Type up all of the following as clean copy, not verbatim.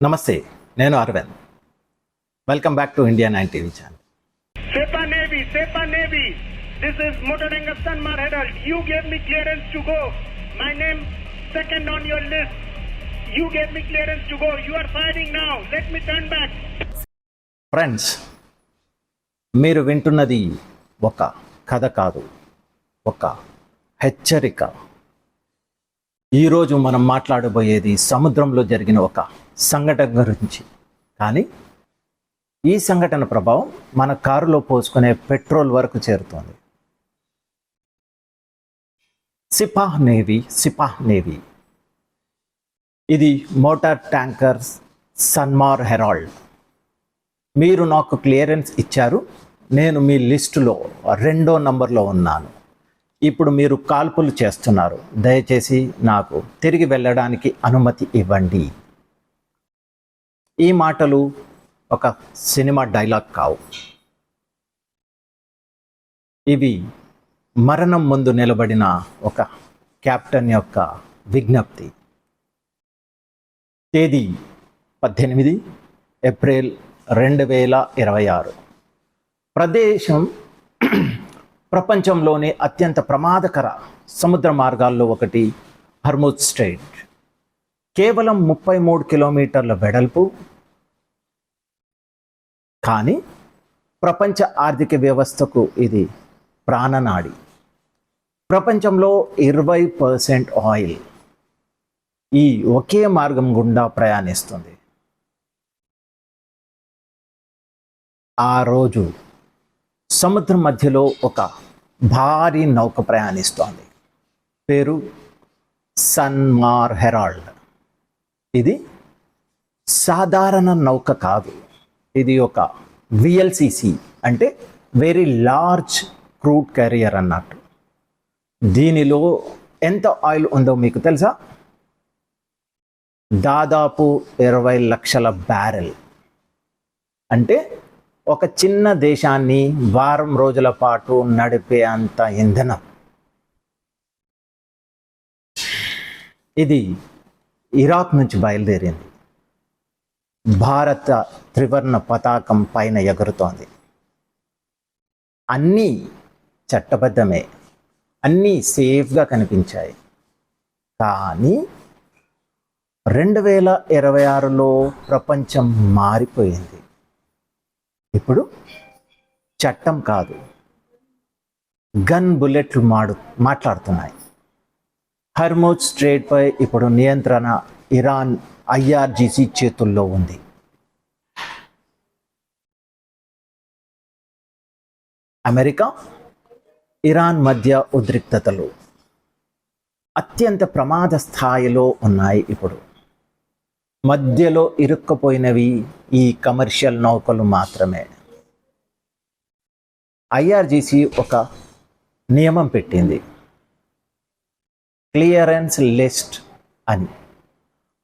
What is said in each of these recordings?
నమస్తే, నేను Aravind. Welcome back to India 9 TV channel. Sepa Navy. This is Motoranga Sanmar Herald. You gave me clearance to go. My name second on your list. You gave me clearance to go. You are firing now. Let me turn back. Friends, మీరు వింటున్నది ఒక కథ కాదు, ఒక హెచ్చరిక. ఈరోజు మనం మాట్లాడబోయేది సముద్రంలో జరిగిన ఒక సంఘటన గురించి. కానీ ఈ సంఘటన ప్రభావం మన కారులో పోసుకునే పెట్రోల్ వరకు చేరుతోంది. సిపాహ్ నేవీ ఇది మోటార్ ట్యాంకర్ సన్మార్ హెరాల్డ్. మీరు నాకు క్లియరెన్స్ ఇచ్చారు. నేను మీ లిస్టులో 2వ నంబర్లో ఉన్నాను. ఇప్పుడు మీరు కాల్పులు చేస్తున్నారు. దయచేసి నాకు తిరిగి వెళ్ళడానికి అనుమతి ఇవ్వండి. ఈ మాటలు ఒక సినిమా డైలాగ్ కావు. ఇవి మరణం ముందు నిలబడిన ఒక కెప్టెన్ యొక్క విజ్ఞప్తి. తేదీ 18 ఏప్రిల్ 2026. ప్రదేశం ప్రపంచంలోని అత్యంత ప్రమాదకర సముద్ర మార్గాల్లో ఒకటి హర్ముజ్ స్ట్రెయిట్. కేవలం 33 కిలోమీటర్ల వెడల్పు, కానీ ప్రపంచ ఆర్థిక వ్యవస్థకు ఇది ప్రాణనాడి. ప్రపంచంలో 20% ఆయిల్ ఈ ఒకే మార్గం గుండా ప్రయాణిస్తుంది. ఆ రోజు సముద్రం మధ్యలో ఒక భారీ నౌక ప్రయాణిస్తోంది. పేరు సన్మార్ హెరాల్డ్. ఇది సాధారణ నౌక కాదు. ఇది ఒక VLCC, అంటే వెరీ లార్జ్ క్రూడ్ క్యారియర్ అన్నట్టు. దీనిలో ఎంత ఆయిల్ ఉందో మీకు తెలుసా? దాదాపు 20 లక్షల బ్యారెల్. అంటే ఒక చిన్న దేశాన్ని వారం రోజుల పాటు నడిపే అంత ఇంధనం. ఇది ఇరాక్ నుంచి బయలుదేరింది. భారత త్రివర్ణ పతాకం పైన ఎగురుతోంది. అన్నీ చట్టబద్ధమే, అన్నీ సేఫ్గా కనిపించాయి. కానీ 2026లో ప్రపంచం మారిపోయింది. ఇప్పుడు చట్టం కాదు, గన్ బుల్లెట్లు మాట్లాడుతున్నాయి. హర్ముజ్ స్ట్రెయిట్ పై ఇప్పుడు నియంత్రణ ఇరాన్ IRGC చేతుల్లో ఉంది. అమెరికా, ఇరాన్ మధ్య ఉద్రిక్తతలు అత్యంత ప్రమాద స్థాయిలో ఉన్నాయి. ఇప్పుడు మధ్యలో ఇరుక్కుపోయినవి ఈ కమర్షియల్ నౌకలు మాత్రమే. IRGC ఒక నియమం పెట్టింది, క్లియరెన్స్ లిస్ట్ అని.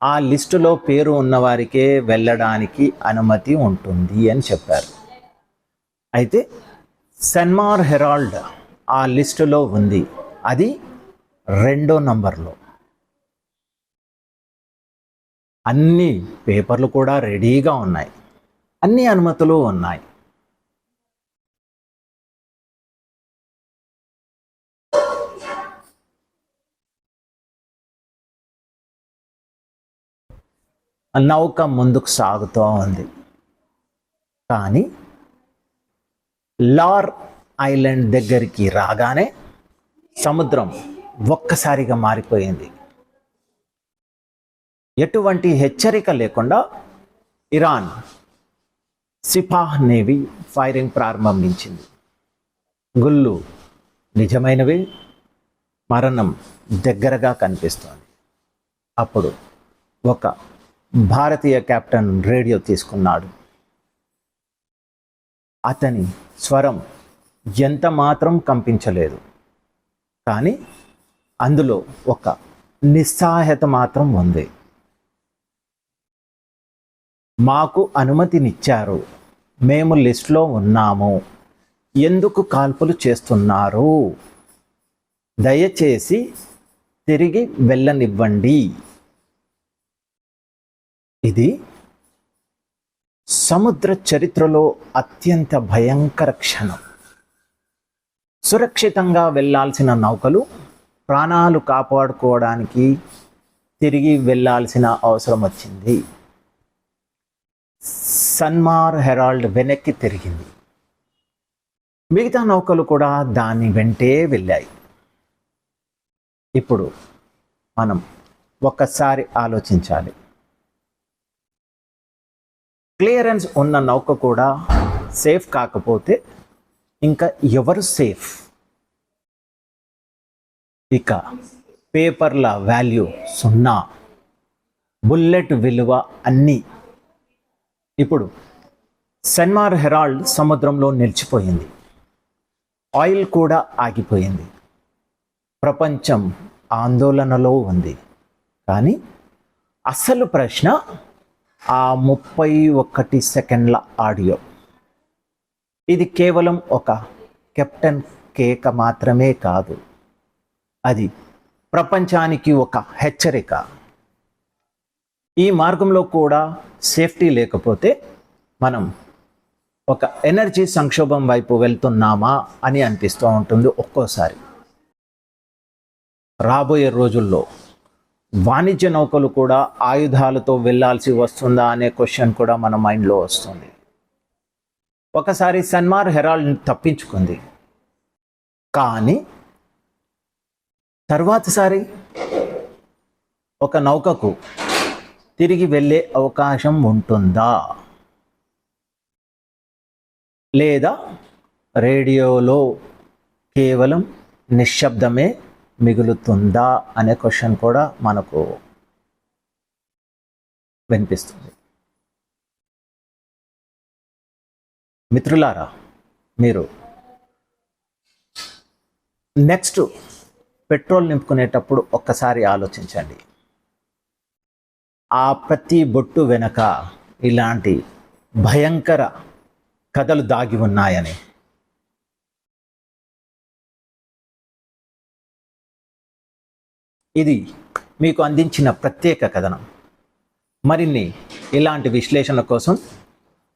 ఆ లిస్టులో పేరు ఉన్నవారికే వెళ్ళడానికి అనుమతి ఉంటుంది అని చెప్పారు. అయితే సన్మార్ హెరాల్డ్ ఆ లిస్టులో ఉంది. అది 2వ నంబర్లో. అన్ని పేపర్లు కూడా రెడీగా ఉన్నాయి, అన్ని అనుమతులు ఉన్నాయి. నౌక ముందుకు సాగుతూ ఉంది. కానీ లార్ ఐలాండ్ దగ్గరికి రాగానే సముద్రం ఒక్కసారిగా మారిపోయింది. ఎటువంటి హెచ్చరిక లేకుండా ఇరాన్ సిపాహ్ నేవీ ఫైరింగ్ ప్రారంభించింది. గుళ్ళు నిజమైనవి, మరణం దగ్గరగా కనిపిస్తోంది. అప్పుడు ఒక భారతీయ కెప్టెన్ రేడియో తీసుకున్నాడు. అతని స్వరం ఎంత మాత్రం కంపించలేదు, కానీ అందులో ఒక నిస్సహాయత మాత్రం ఉంది. మాకు అనుమతినిచ్చారు, మేము లిస్టులో ఉన్నాము, ఎందుకు కాల్పులు చేస్తున్నారు? దయచేసి తిరిగి వెళ్ళనివ్వండి. ఇది సముద్ర చరిత్రలో అత్యంత భయంకర క్షణం. సురక్షితంగా వెళ్ళాల్సిన నౌకలు ప్రాణాలు కాపాడుకోవడానికి తిరిగి వెళ్ళాల్సిన అవసరం వచ్చింది. సన్మార్ హెరాల్డ్ వెనక్కి తిరిగింది. మిగతా నౌకలు కూడా దాని వెంటే వెళ్ళాయి. ఇప్పుడు మనం ఒక్కసారి ఆలోచించాలి. క్లియరెన్స్ ఉన్న నౌక కూడా సేఫ్ కాకపోతే ఇంకా ఎవరు సేఫ్? ఇక పేపర్ల వాల్యూ 0, బుల్లెట్ విలువ అన్నీ. ఇప్పుడు సన్మార్ హెరాల్డ్ సముద్రంలో నిలిచిపోయింది. ఆయిల్ కూడా ఆగిపోయింది. ప్రపంచం ఆందోళనలో ఉంది. కానీ అసలు ప్రశ్న ఆ 31 సెకండ్ల ఆడియో. ఇది కేవలం ఒక కెప్టెన్ కేక మాత్రమే కాదు, అది ప్రపంచానికి ఒక హెచ్చరిక. ఈ మార్గంలో కూడా సేఫ్టీ లేకపోతే మనం ఒక ఎనర్జీ సంక్షోభం వైపు వెళ్తున్నామా అని అనిపిస్తూ ఉంటుంది ఒక్కోసారి. రాబోయే రోజుల్లో వాణిజ్య నౌకలు కూడా ఆయుధాలతో వెళ్ళాల్సి వస్తుందా అనే క్వశ్చన్ కూడా మన మైండ్లో వస్తుంది. ఒకసారి సన్మార్ హెరాల్డ్ తప్పించుకుంది, కానీ తర్వాతసారి ఒక నౌకకు తిరిగి వెళ్ళే అవకాశం ఉంటుందా, లేదా రేడియోలో కేవలం నిశ్శబ్దమే మిగులుతుందా అనే క్వశ్చన్ కూడా మనకు వినిపిస్తుంది. మిత్రులారా, మీరు నెక్స్ట్ పెట్రోల్ నింపుకునేటప్పుడు ఒక్కసారి ఆలోచించండి. ఆ ప్రతి బొట్టు వెనక ఇలాంటి భయంకర కథలు దాగి ఉన్నాయని. ఇది మీకు అందించిన ప్రత్యేక కథనం. మరిన్ని ఇలాంటి విశ్లేషణ కోసం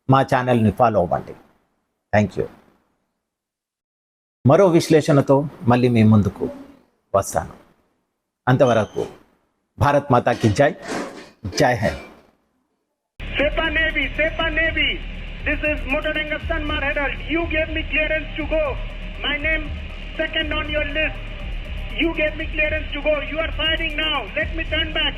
మా ఛానల్ని ఫాలో అవ్వండి. Thank you. మరో విశ్లేషణతో మళ్ళీ మీ ముందుకు వస్తాను. అంతవరకు భారత్ మాతాకి జై. జై Hind. Sepa Navy. This is Motoranga Sanmar Herald. You gave me clearance to go. My name second on your list. You gave me clearance to go. You are firing now. Let me turn back.